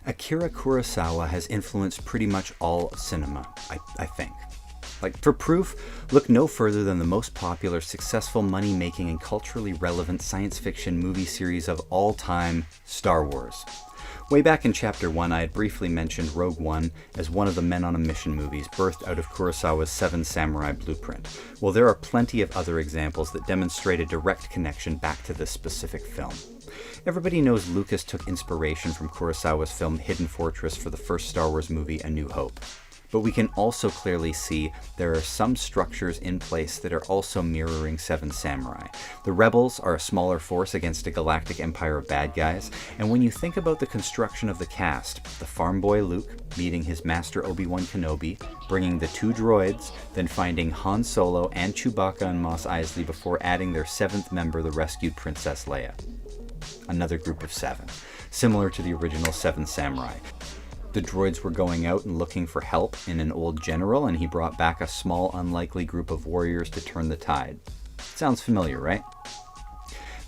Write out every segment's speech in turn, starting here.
Akira Kurosawa has influenced pretty much all cinema, I think. Like, for proof, look no further than the most popular, successful, money-making, and culturally relevant science fiction movie series of all time, Star Wars. Way back in Chapter 1, I had briefly mentioned Rogue One as one of the Men on a Mission movies birthed out of Kurosawa's Seven Samurai blueprint. Well, there are plenty of other examples that demonstrate a direct connection back to this specific film. Everybody knows Lucas took inspiration from Kurosawa's film Hidden Fortress for the first Star Wars movie, A New Hope. But we can also clearly see there are some structures in place that are also mirroring Seven Samurai. The rebels are a smaller force against a galactic empire of bad guys, and when you think about the construction of the cast, the farm boy Luke meeting his master Obi-Wan Kenobi, bringing the two droids, then finding Han Solo and Chewbacca and Mos Eisley before adding their seventh member, the rescued Princess Leia. Another group of 7, similar to the original Seven Samurai. The droids were going out and looking for help in an old general, and he brought back a small, unlikely group of warriors to turn the tide. Sounds familiar, right?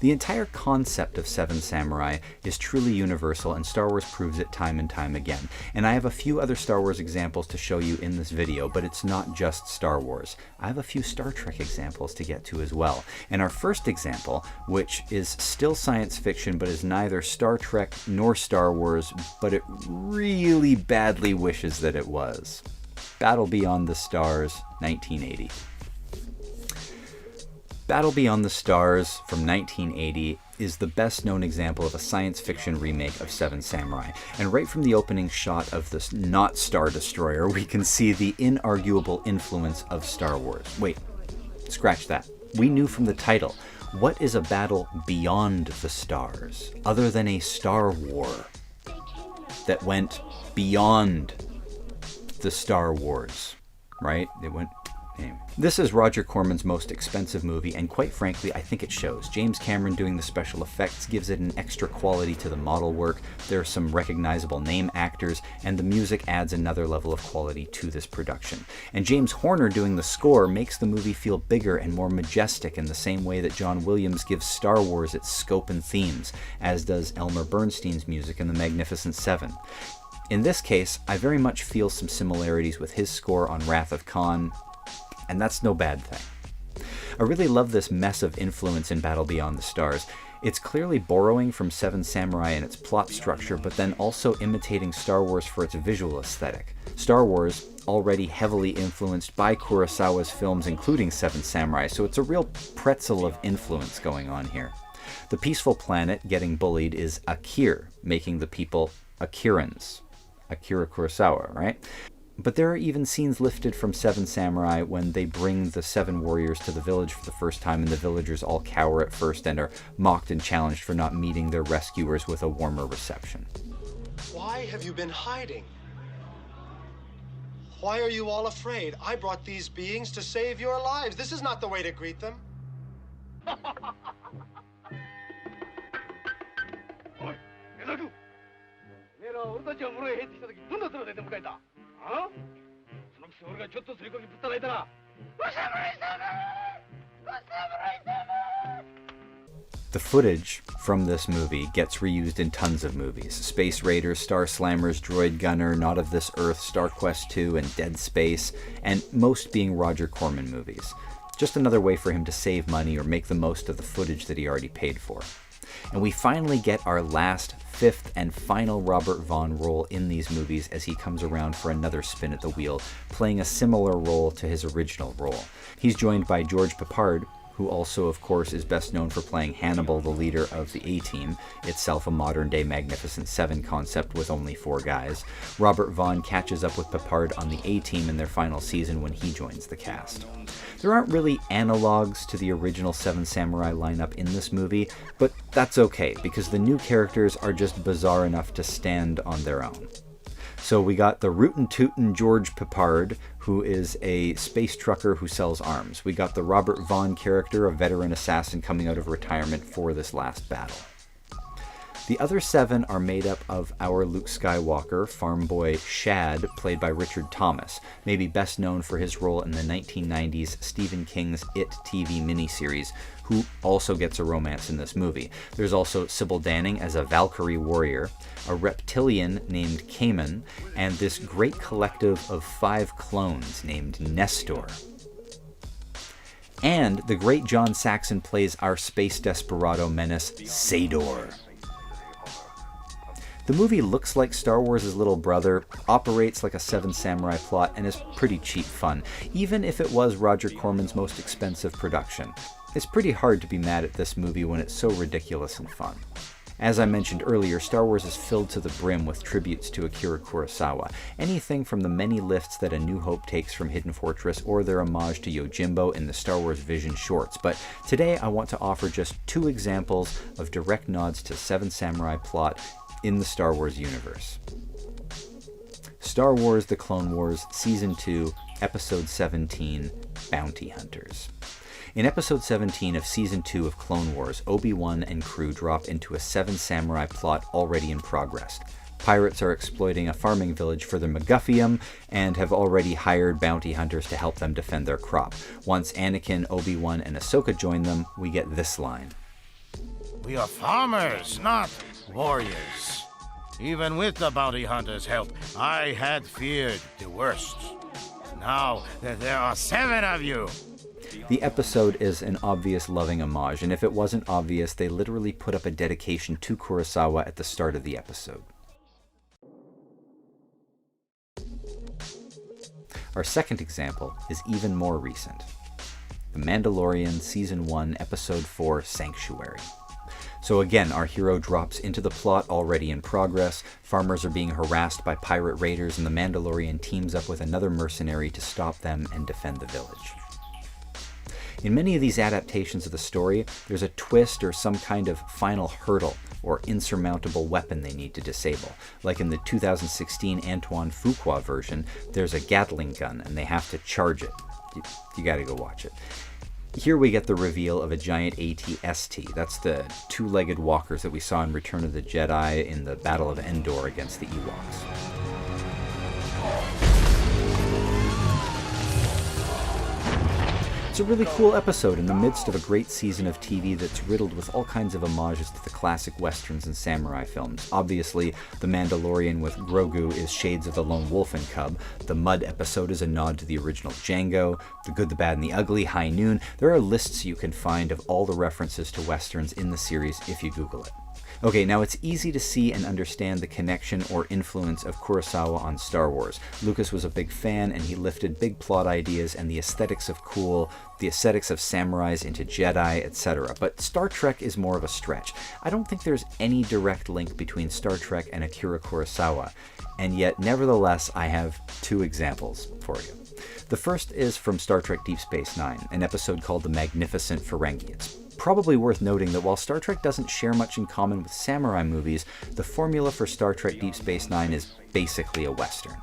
The entire concept of Seven Samurai is truly universal, and Star Wars proves it time and time again. And I have a few other Star Wars examples to show you in this video, but it's not just Star Wars. I have a few Star Trek examples to get to as well. And our first example, which is still science fiction, but is neither Star Trek nor Star Wars, but it really badly wishes that it was. Battle Beyond the Stars, 1980. Battle Beyond the Stars from 1980 is the best known example of a science fiction remake of Seven Samurai. And right from the opening shot of this not Star Destroyer, we can see the inarguable influence of Star Wars. Wait, scratch that. We knew from the title. What is a battle beyond the stars, other than a Star War that went beyond the Star Wars, right? It went... Anyway. This is Roger Corman's most expensive movie, and quite frankly, I think it shows. James Cameron doing the special effects gives it an extra quality to the model work, there are some recognizable name actors, and the music adds another level of quality to this production. And James Horner doing the score makes the movie feel bigger and more majestic in the same way that John Williams gives Star Wars its scope and themes, as does Elmer Bernstein's music in The Magnificent Seven. In this case, I very much feel some similarities with his score on Wrath of Khan, and that's no bad thing. I really love this mess of influence in Battle Beyond the Stars. It's clearly borrowing from Seven Samurai in its plot structure, but then also imitating Star Wars for its visual aesthetic. Star Wars, already heavily influenced by Kurosawa's films, including Seven Samurai, so it's a real pretzel of influence going on here. The peaceful planet getting bullied is Akir, making the people Akirans. Akira Kurosawa, right? But there are even scenes lifted from Seven Samurai when they bring the 7 warriors to the village for the first time, and the villagers all cower at first and are mocked and challenged for not meeting their rescuers with a warmer reception. Why have you been hiding? Why are you all afraid? I brought these beings to save your lives. This is not the way to greet them. The footage from this movie gets reused in tons of movies. Space Raiders, Star Slammers, Droid Gunner, Not of This Earth, Star Quest 2, and Dead Space, and most being Roger Corman movies. Just another way for him to save money or make the most of the footage that he already paid for. And we finally get our last, 5th, and final Robert Vaughn role in these movies as he comes around for another spin at the wheel, playing a similar role to his original role. He's joined by George Peppard, who also, of course, is best known for playing Hannibal, the leader of the A-Team, itself a modern-day Magnificent Seven concept with only 4 guys. Robert Vaughn catches up with Peppard on the A-Team in their final season when he joins the cast. There aren't really analogs to the original Seven Samurai lineup in this movie, but that's okay, because the new characters are just bizarre enough to stand on their own. So we got the rootin' tootin' George Peppard, who is a space trucker who sells arms. We got the Robert Vaughn character, a veteran assassin coming out of retirement for this last battle. The other 7 are made up of our Luke Skywalker, farm boy Shad, played by Richard Thomas, maybe best known for his role in the 1990s Stephen King's It TV miniseries, who also gets a romance in this movie. There's also Sybil Danning as a Valkyrie warrior, a reptilian named Cayman, and this great collective of 5 clones named Nestor. And the great John Saxon plays our space desperado menace, Sador. The movie looks like Star Wars' little brother, operates like a Seven Samurai plot, and is pretty cheap fun, even if it was Roger Corman's most expensive production. It's pretty hard to be mad at this movie when it's so ridiculous and fun. As I mentioned earlier, Star Wars is filled to the brim with tributes to Akira Kurosawa. Anything from the many lifts that A New Hope takes from Hidden Fortress or their homage to Yojimbo in the Star Wars Vision shorts. But today I want to offer just 2 examples of direct nods to Seven Samurai plot in the Star Wars universe. Star Wars The Clone Wars Season 2, Episode 17, Bounty Hunters. In Episode 17 of Season 2 of Clone Wars, Obi-Wan and crew drop into a Seven Samurai plot already in progress. Pirates are exploiting a farming village for their MacGuffium and have already hired bounty hunters to help them defend their crop. Once Anakin, Obi-Wan, and Ahsoka join them, we get this line. We are farmers, not warriors. Even with the bounty hunters' help, I had feared the worst. Now that there are 7 of you. The episode is an obvious loving homage, and if it wasn't obvious, they literally put up a dedication to Kurosawa at the start of the episode. Our second example is even more recent. The Mandalorian Season 1, Episode 4, Sanctuary. So again, our hero drops into the plot already in progress, farmers are being harassed by pirate raiders, and the Mandalorian teams up with another mercenary to stop them and defend the village. In many of these adaptations of the story, there's a twist or some kind of final hurdle or insurmountable weapon they need to disable. Like in the 2016 Antoine Fuqua version, there's a Gatling gun and they have to charge it. You gotta go watch it. Here we get the reveal of a giant AT-ST. That's the 2-legged walkers that we saw in Return of the Jedi in the Battle of Endor against the Ewoks. It's a really cool episode in the midst of a great season of TV that's riddled with all kinds of homages to the classic westerns and samurai films. Obviously, The Mandalorian with Grogu is shades of The Lone Wolf and Cub. The Mud episode is a nod to the original Django. The Good, the Bad, and the Ugly, High Noon. There are lists you can find of all the references to westerns in the series if you Google it. Okay, now it's easy to see and understand the connection or influence of Kurosawa on Star Wars. Lucas was a big fan, and he lifted big plot ideas and the aesthetics of cool, the aesthetics of samurais into Jedi, etc. But Star Trek is more of a stretch. I don't think there's any direct link between Star Trek and Akira Kurosawa, and yet, nevertheless, I have 2 examples for you. The first is from Star Trek Deep Space Nine, an episode called The Magnificent Ferengi. It's probably worth noting that while Star Trek doesn't share much in common with samurai movies, the formula for Star Trek Deep Space Nine is basically a Western.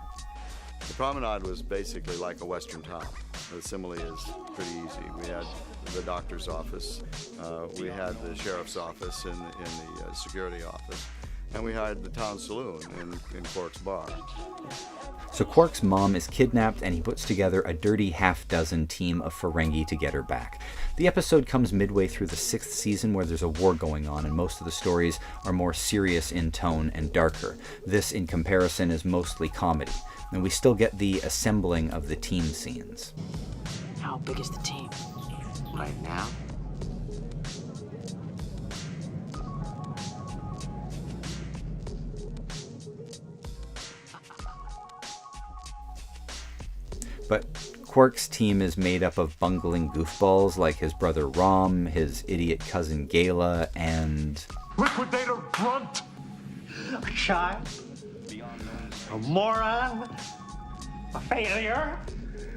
The promenade was basically like a Western town. The simile is pretty easy. We had the doctor's office, we had the sheriff's office in the security office, and we had the town saloon in Quark's bar. So Quark's mom is kidnapped, and he puts together a dirty half-dozen team of Ferengi to get her back. The episode comes midway through the 6th season, where there's a war going on, and most of the stories are more serious in tone and darker. This, in comparison, is mostly comedy, and we still get the assembling of the team scenes. How big is the team? Right now? But Quark's team is made up of bungling goofballs like his brother Rom, his idiot cousin Gala, and... Liquidator Grunt! A child? A moron? A failure?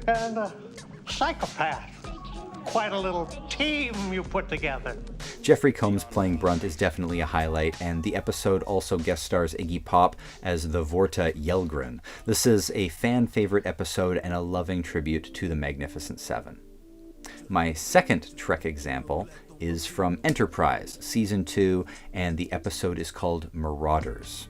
And a psychopath. Quite a little team you put together. Jeffrey Combs playing Brunt is definitely a highlight, and the episode also guest stars Iggy Pop as the Vorta Yelgren. This is a fan-favorite episode and a loving tribute to the Magnificent Seven. My second Trek example is from Enterprise, Season 2, and the episode is called Marauders.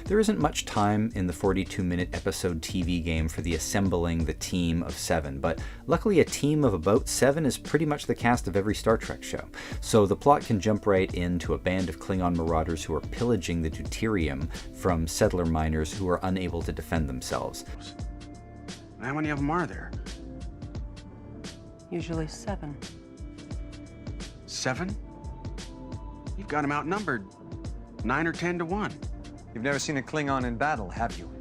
There isn't much time in the 42-minute episode TV game for the assembling the team of 7, but luckily a team of about 7 is pretty much the cast of every Star Trek show, so the plot can jump right into a band of Klingon marauders who are pillaging the deuterium from settler miners who are unable to defend themselves. How many of them are there? Usually 7. 7? You've got them outnumbered 9 or 10 to 1. You've never seen a Klingon in battle, have you?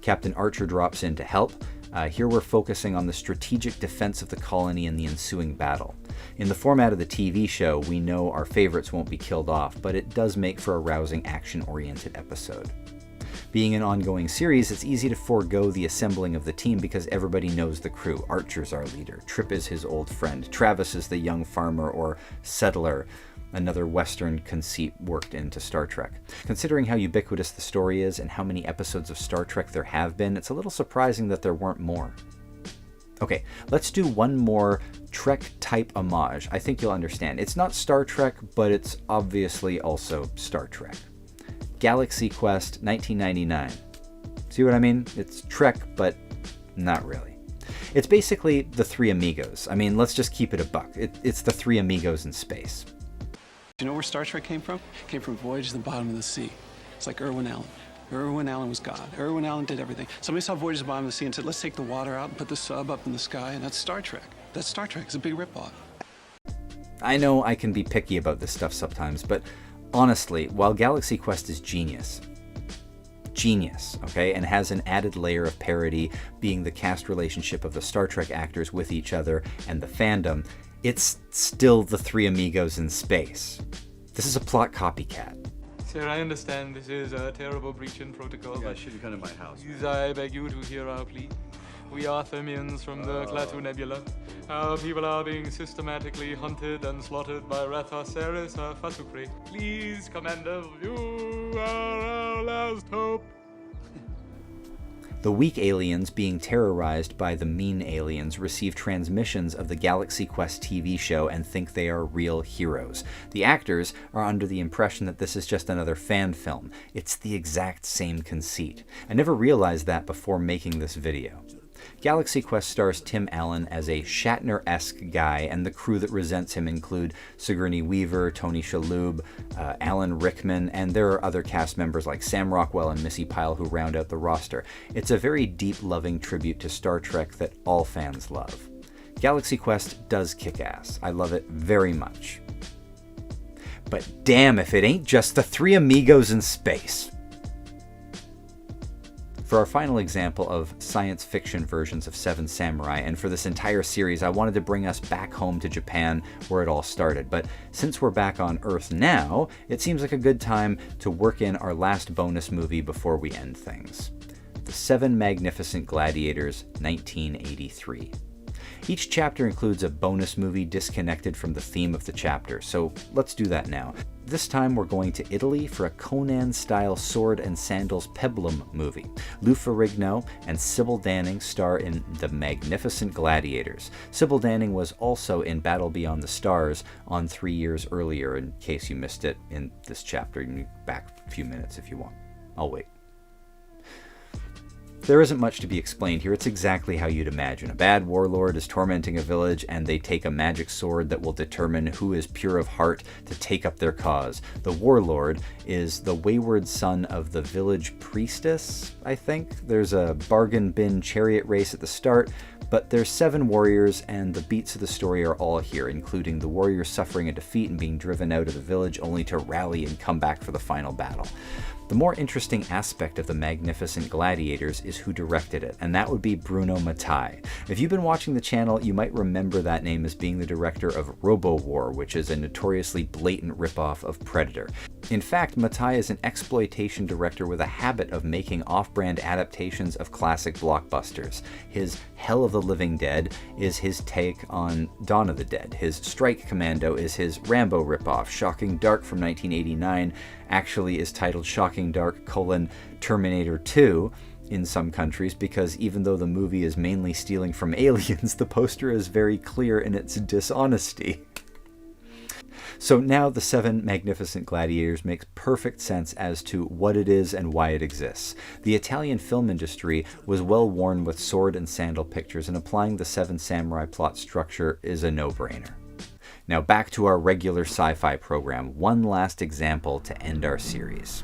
Captain Archer drops in to help. Here we're focusing on the strategic defense of the colony in the ensuing battle. In the format of the TV show, we know our favorites won't be killed off, but it does make for a rousing action-oriented episode. Being an ongoing series, it's easy to forego the assembling of the team because everybody knows the crew. Archer's our leader, Trip is his old friend, Travis is the young farmer or settler, another Western conceit worked into Star Trek. Considering how ubiquitous the story is and how many episodes of Star Trek there have been, it's a little surprising that there weren't more. Okay, let's do one more Trek-type homage. I think you'll understand. It's not Star Trek, but it's obviously also Star Trek. Galaxy Quest, 1999. See what I mean? It's Trek, but not really. It's basically the Three Amigos. I mean, let's just keep it a buck. It's the Three Amigos in space. Do you know where Star Trek came from? It came from Voyage to the Bottom of the Sea. It's like Irwin Allen. Irwin Allen was God. Irwin Allen did everything. Somebody saw Voyage to the Bottom of the Sea and said, let's take the water out and put the sub up in the sky, and that's Star Trek. That's Star Trek. It's a big ripoff. I know I can be picky about this stuff sometimes, but honestly, while Galaxy Quest is genius, okay, and has an added layer of parody being the cast relationship of the Star Trek actors with each other and the fandom, it's still the Three Amigos in space. This is a plot copycat. Sir, I understand this is a terrible breach in protocol, Yeah, but should have come to my house. please, I beg you to hear our plea. We are Thermians from the Klaatu Nebula. Our people are being systematically hunted and slaughtered by Rathasaurus Fatukri. Please, Commander, you are our last hope. The weak aliens being terrorized by the mean aliens receive transmissions of the Galaxy Quest TV show and think they are real heroes. The actors are under the impression that this is just another fan film. It's the exact same conceit. I never realized that before making this video. Galaxy Quest stars Tim Allen as a Shatner-esque guy, and the crew that resents him include Sigourney Weaver, Tony Shalhoub, Alan Rickman, and there are other cast members like Sam Rockwell and Missy Pyle who round out the roster. It's a very deep, loving tribute to Star Trek that all fans love. Galaxy Quest does kick ass. I love it very much. But damn if it ain't just the Three Amigos in space. For our final example of science fiction versions of Seven Samurai, and for this entire series, I wanted to bring us back home to Japan where it all started. But since we're back on Earth now, it seems like a good time to work in our last bonus movie before we end things. The Seven Magnificent Gladiators, 1983. Each chapter includes a bonus movie disconnected from the theme of the chapter, so let's do that now. This time we're going to Italy for a Conan-style sword and sandals peplum movie. Lou Ferrigno and Sybil Danning star in The Magnificent Gladiators. Sybil Danning was also in Battle Beyond the Stars on 3 years earlier, in case you missed it in this chapter. You can go back a few minutes if you want. I'll wait. There isn't much to be explained here. It's exactly how you'd imagine. A bad warlord is tormenting a village, and they take a magic sword that will determine who is pure of heart to take up their cause. The warlord is the wayward son of the village priestess, I think. There's a bargain bin chariot race at the start, but there's 7 warriors, and the beats of the story are all here, including the warriors suffering a defeat and being driven out of the village only to rally and come back for the final battle. The more interesting aspect of The Magnificent Gladiators is who directed it, and that would be Bruno Mattei. If you've been watching the channel, you might remember that name as being the director of Robo-War, which is a notoriously blatant ripoff of Predator. In fact, Mattei is an exploitation director with a habit of making off-brand adaptations of classic blockbusters. His Hell of the Living Dead is his take on Dawn of the Dead. His Strike Commando is his Rambo ripoff. Shocking Dark from 1989 actually is titled Shocking Dark: Terminator 2, in some countries because even though the movie is mainly stealing from aliens, the poster is very clear in its dishonesty. So now the 7 Magnificent Gladiators makes perfect sense as to what it is and why it exists. The Italian film industry was well worn with sword and sandal pictures, and applying the 7 Samurai plot structure is a no-brainer. Now back to our regular sci-fi program, one last example to end our series.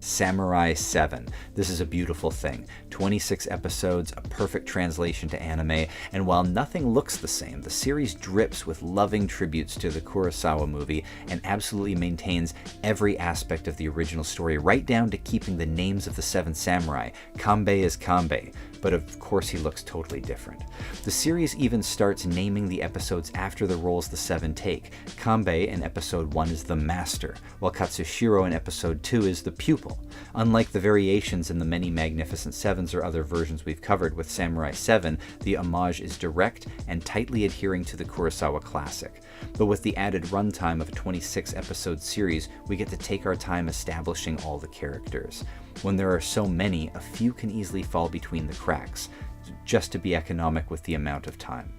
Samurai 7. This is a beautiful thing. 26 episodes, a perfect translation to anime, and while nothing looks the same, the series drips with loving tributes to the Kurosawa movie and absolutely maintains every aspect of the original story, right down to keeping the names of the 7 samurai. Kanbei is Kanbei, but of course he looks totally different. The series even starts naming the episodes after the roles the 7 take. Kanbei in episode 1 is the master, while Katsushiro in episode 2 is the pupil. Unlike the variations in the many Magnificent Sevens or other versions we've covered with Samurai 7, the homage is direct and tightly adhering to the Kurosawa classic. But with the added runtime of a 26-episode series, we get to take our time establishing all the characters. When there are so many, a few can easily fall between the cracks, just to be economic with the amount of time.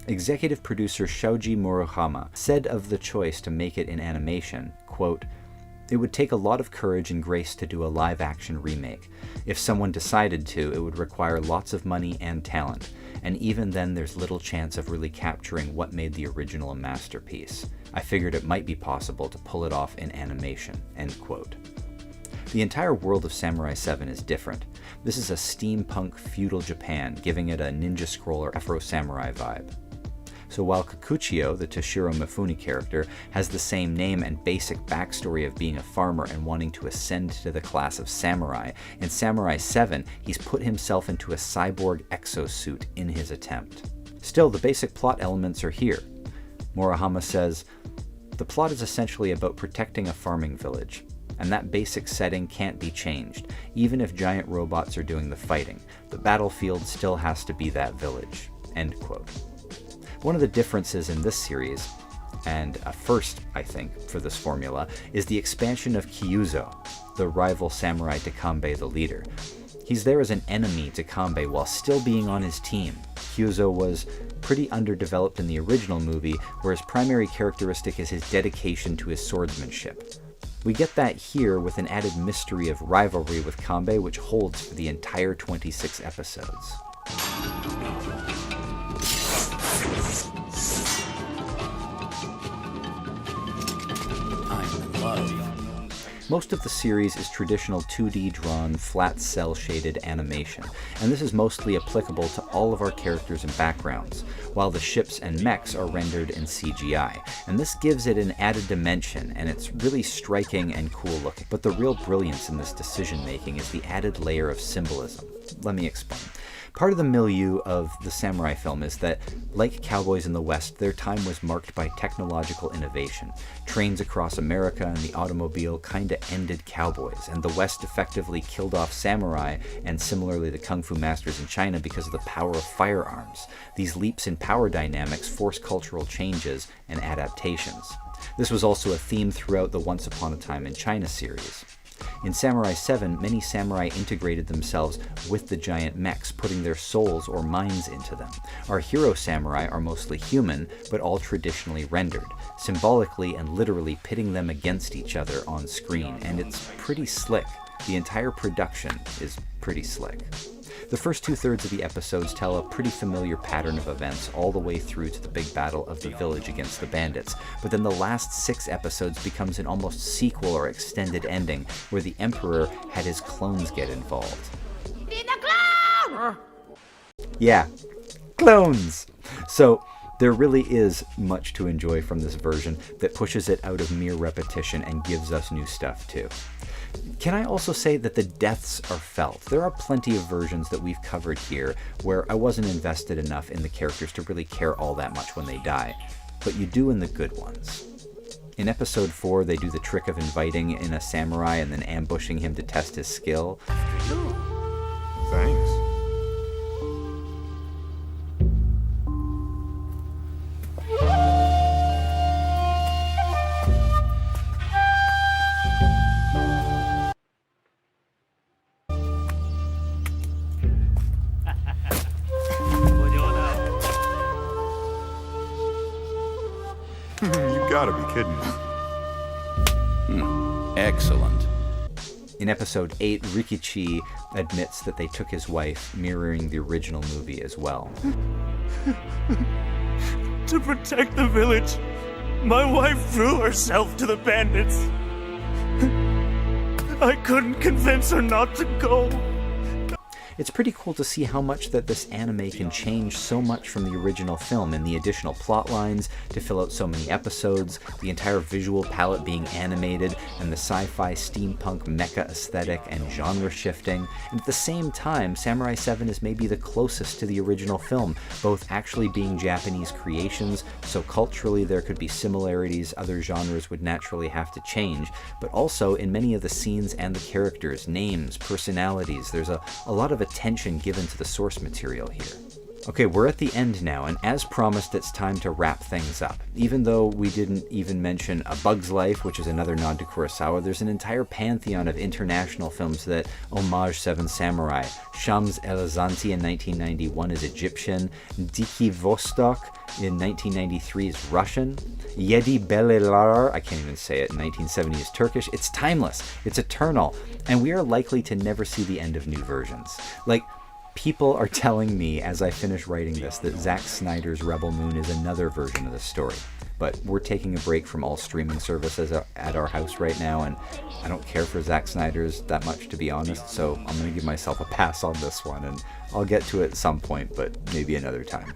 Executive producer Shoji Murahama said of the choice to make it in animation, quote, "It would take a lot of courage and grace to do a live-action remake. If someone decided to, it would require lots of money and talent, and even then there's little chance of really capturing what made the original a masterpiece. I figured it might be possible to pull it off in animation," end quote. The entire world of Samurai 7 is different. This is a steampunk feudal Japan, giving it a ninja scroll or Afro samurai vibe. So while Kikuchiyo, the Toshiro Mifune character, has the same name and basic backstory of being a farmer and wanting to ascend to the class of samurai, in Samurai 7 he's put himself into a cyborg exosuit in his attempt. Still, the basic plot elements are here. Murahama says, "The plot is essentially about protecting a farming village, and that basic setting can't be changed. Even if giant robots are doing the fighting, the battlefield still has to be that village," end quote. One of the differences in this series, and a first, I think, for this formula, is the expansion of Kyuzo, the rival samurai to Kanbei the leader. He's there as an enemy to Kanbei while still being on his team. Kyuzo was pretty underdeveloped in the original movie, where his primary characteristic is his dedication to his swordsmanship. We get that here with an added mystery of rivalry with Kanbei, which holds for the entire 26 episodes. Most of the series is traditional 2D drawn, flat cell shaded animation, and this is mostly applicable to all of our characters and backgrounds, while the ships and mechs are rendered in CGI, and this gives it an added dimension, and it's really striking and cool looking. But the real brilliance in this decision making is the added layer of symbolism. Let me explain. Part of the milieu of the samurai film is that, like cowboys in the West, their time was marked by technological innovation. Trains across America and the automobile kinda ended cowboys, and the West effectively killed off samurai and similarly the kung fu masters in China because of the power of firearms. These leaps in power dynamics force cultural changes and adaptations. This was also a theme throughout the Once Upon a Time in China series. In Samurai 7, many samurai integrated themselves with the giant mechs, putting their souls or minds into them. Our hero samurai are mostly human, but all traditionally rendered, symbolically and literally pitting them against each other on screen, and it's pretty slick. The entire production is pretty slick. The first 2/3 of the episodes tell a pretty familiar pattern of events all the way through to the big battle of the village against the bandits, but then the last 6 episodes becomes an almost sequel or extended ending where the Emperor had his clones get involved. Yeah, clones! So there really is much to enjoy from this version that pushes it out of mere repetition and gives us new stuff too. Can I also say that the deaths are felt? There are plenty of versions that we've covered here where I wasn't invested enough in the characters to really care all that much when they die, but you do in the good ones. In episode 4, they do the trick of inviting in a samurai and then ambushing him to test his skill. Thanks. gotta be kidding me. Excellent. In episode 8, Rikichi admits that they took his wife, mirroring the original movie as well. To protect the village, my wife threw herself to the bandits. I couldn't convince her not to go. It's pretty cool to see how much that this anime can change so much from the original film, and the additional plot lines to fill out so many episodes, the entire visual palette being animated, and the sci-fi steampunk mecha aesthetic and genre shifting. And at the same time, Samurai 7 is maybe the closest to the original film, both actually being Japanese creations, so culturally there could be similarities other genres would naturally have to change, but also in many of the scenes and the characters, names, personalities, there's a lot of attention given to the source material here. Okay, we're at the end now, and as promised, it's time to wrap things up. Even though we didn't even mention A Bug's Life, which is another nod to Kurosawa, there's an entire pantheon of international films that homage Seven Samurai. Shams El-Azanti in 1991 is Egyptian, Diki Vostok in 1993 is Russian, Yedi Belelar, I can't even say it, in 1970 is Turkish. It's timeless, it's eternal, and we are likely to never see the end of new versions. Like, people are telling me as I finish writing this that Zack Snyder's Rebel Moon is another version of the story. But we're taking a break from all streaming services at our house right now, and I don't care for Zack Snyder's that much, to be honest, so I'm going to give myself a pass on this one, and I'll get to it at some point, but maybe another time.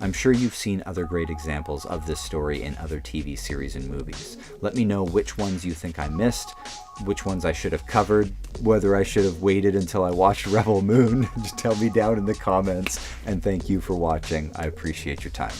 I'm sure you've seen other great examples of this story in other TV series and movies. Let me know which ones you think I missed, which ones I should have covered, whether I should have waited until I watched Rebel Moon. Just tell me down in the comments, and thank you for watching. I appreciate your time.